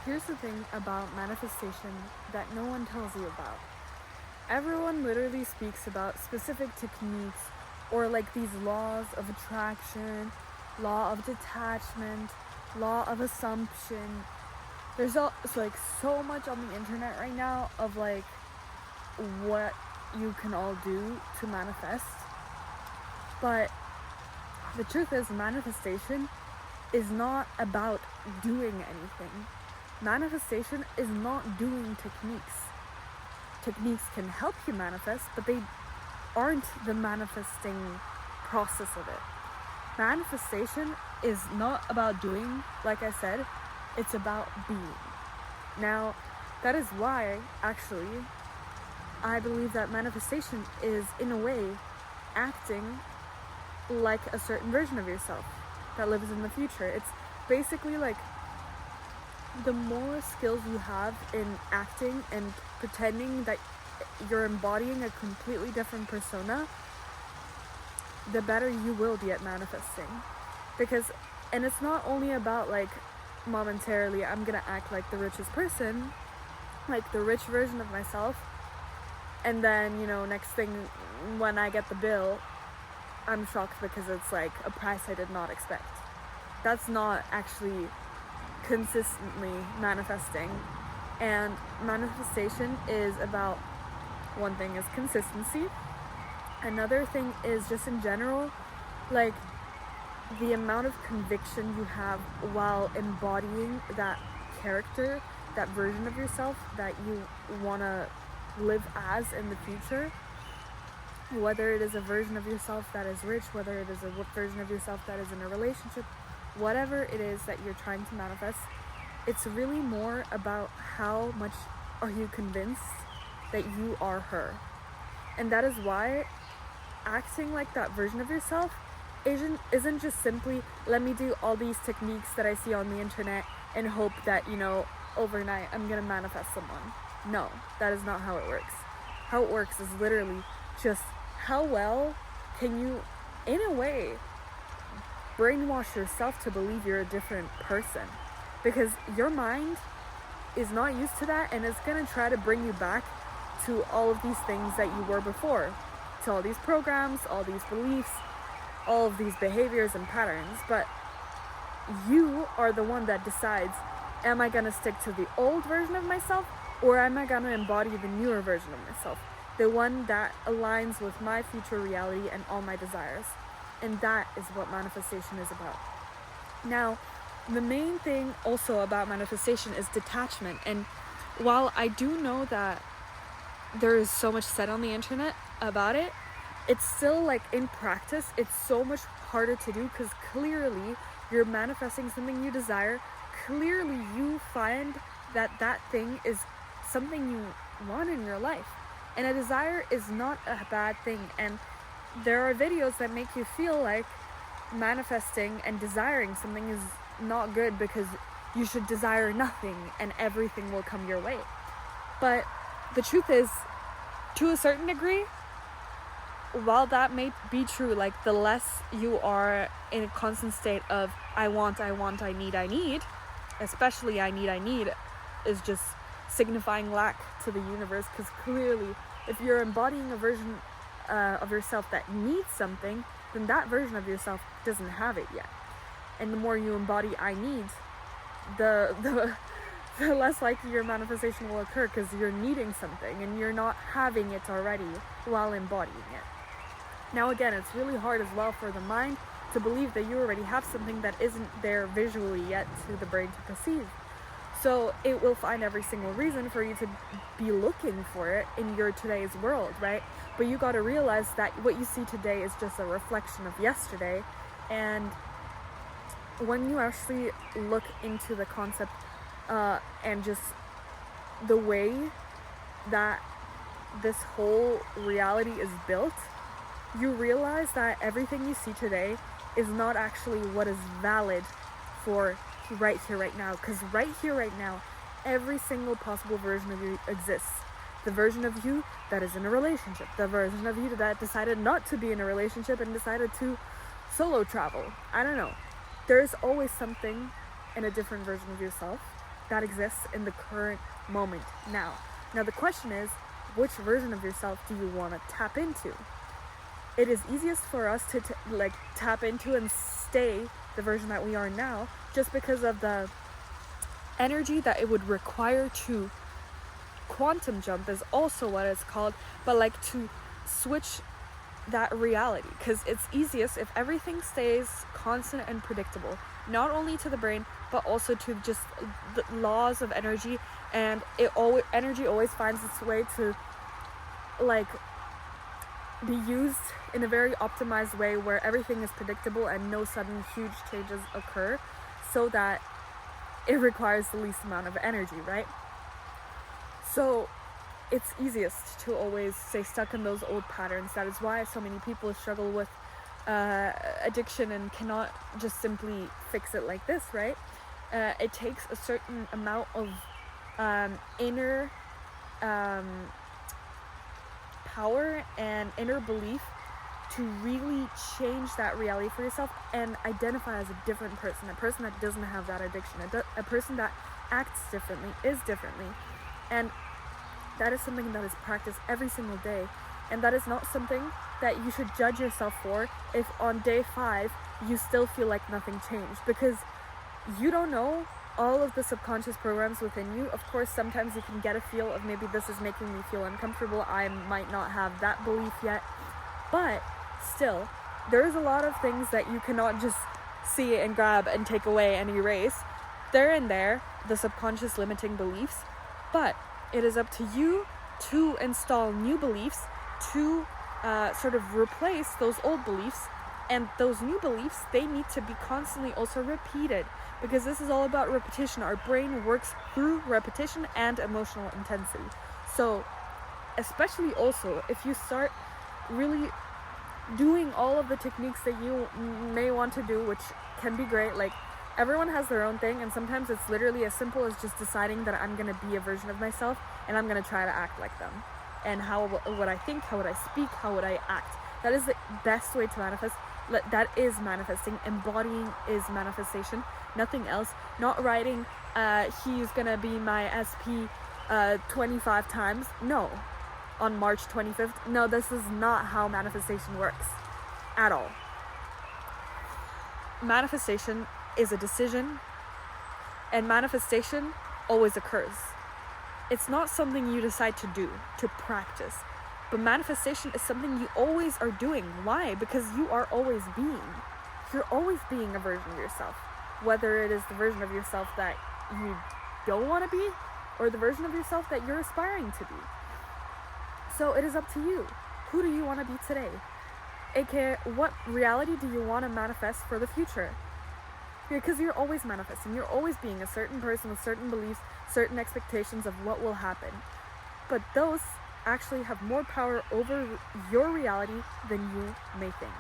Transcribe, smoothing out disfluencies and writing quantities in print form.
Here's the thing about manifestation that no one tells you about. Everyone literally speaks about specific techniques or like these laws of attraction, law of detachment, law of assumption. There's like so much on the internet right now of like what you can all do to manifest. But the truth is, manifestation is not about doing anything. Manifestation is not doing techniques. Techniques can help you manifest, but they aren't the manifesting process of it. Manifestation is not about doing, like I said, it's about being. Now, that is why, actually, I believe that manifestation is, in a way, acting like a certain version of yourself that lives in the future. It's basically like the more skills you have in acting and pretending that you're embodying a completely different persona, the better you will be at manifesting. And it's not only about like momentarily I'm gonna act like the richest person, like the rich version of myself, and then, next thing when I get the bill, I'm shocked because it's like a price I did not expect. That's not actually consistently manifesting. And manifestation is about, one thing is consistency, another thing is just in general, like the amount of conviction you have while embodying that character, that version of yourself that you want to live as in the future. Whether it is a version of yourself that is rich, whether it is a version of yourself that is in a relationship, whatever it is that you're trying to manifest, it's really more about how much are you convinced that you are her. And that is why acting like that version of yourself isn't just simply, let me do all these techniques that I see on the internet and hope that, overnight I'm gonna manifest someone. No, that is not how it works. How it works is literally just how well can you, in a way, brainwash yourself to believe you're a different person. Because your mind is not used to that, and it's gonna try to bring you back to all of these things that you were before, to all these programs, all these beliefs, all of these behaviors and patterns. But you are the one that decides, am I gonna stick to the old version of myself, or am I gonna embody the newer version of myself, the one that aligns with my future reality and all my desires? And that is what manifestation is about. Now, the main thing also about manifestation is detachment. And while I do know that there is so much said on the internet about it, it's still like in practice, it's so much harder to do, because clearly you're manifesting something you desire. Clearly you find that that thing is something you want in your life. And a desire is not a bad thing. And there are videos that make you feel like manifesting and desiring something is not good, because you should desire nothing and everything will come your way. But the truth is, to a certain degree, while that may be true, like the less you are in a constant state of I want, I need, especially I need is just signifying lack to the universe. Because clearly if you're embodying a version of yourself that needs something, then that version of yourself doesn't have it yet. And the more you embody I need, the less likely your manifestation will occur, because you're needing something and you're not having it already while embodying it. Now again, it's really hard as well for the mind to believe that you already have something that isn't there visually yet to the brain to perceive. So it will find every single reason for you to be looking for it in your today's world, right? But you got to realize that what you see today is just a reflection of yesterday. And when you actually look into the concept and just the way that this whole reality is built, you realize that everything you see today is not actually what is valid for right here, right now. Because right here, right now, every single possible version of you exists. The version of you that is in a relationship, the version of you that decided not to be in a relationship and decided to solo travel. I don't know. There's always something in a different version of yourself. that exists in the current moment now. Now the question is, which version of yourself do you want to tap into? It is easiest for us to tap into and stay the version that we are now, just because of the energy that it would require to quantum jump is also what it's called, but like to switch that reality, because it's easiest if everything stays constant and predictable, not only to the brain but also to just the laws of energy, and energy always finds its way to like be used in a very optimized way where everything is predictable and no sudden huge changes occur, so that it requires the least amount of energy, right? So it's easiest to always stay stuck in those old patterns. That is why so many people struggle with addiction and cannot just simply fix it like this, right? It takes a certain amount of inner power and inner belief to really change that reality for yourself and identify as a different person, a person that doesn't have that addiction, a person that acts differently, is differently. And that is something that is practiced every single day, and that is not something that you should judge yourself for if on day 5 you still feel like nothing changed, because you don't know all of the subconscious programs within you. Of course, sometimes you can get a feel of maybe this is making me feel uncomfortable. I might not have that belief yet, but still, there's a lot of things that you cannot just see and grab and take away and erase. They're in there, the subconscious limiting beliefs, but it is up to you to install new beliefs, to sort of replace those old beliefs. And those new beliefs, they need to be constantly also repeated, because this is all about repetition. Our brain works through repetition and emotional intensity. So especially also if you start really doing all of the techniques that you may want to do, which can be great, like everyone has their own thing, and sometimes it's literally as simple as just deciding that I'm going to be a version of myself and I'm going to try to act like them. And how would I think, how would I speak, how would I act? That is the best way to manifest. That is manifesting. Embodying is manifestation, nothing else. Not writing he's gonna be my SP 25 times, no, on March 25th. No, this is not how manifestation works at all. Manifestation is a decision, and manifestation always occurs. It's not something you decide to do, to practice. But manifestation is something you always are doing. Why? Because you are always being. You're always being a version of yourself. Whether it is the version of yourself that you don't want to be, or the version of yourself that you're aspiring to be. So it is up to you. Who do you want to be today? AKA, what reality do you want to manifest for the future? Because you're always manifesting. You're always being a certain person with certain beliefs, certain expectations of what will happen. But those actually have more power over your reality than you may think.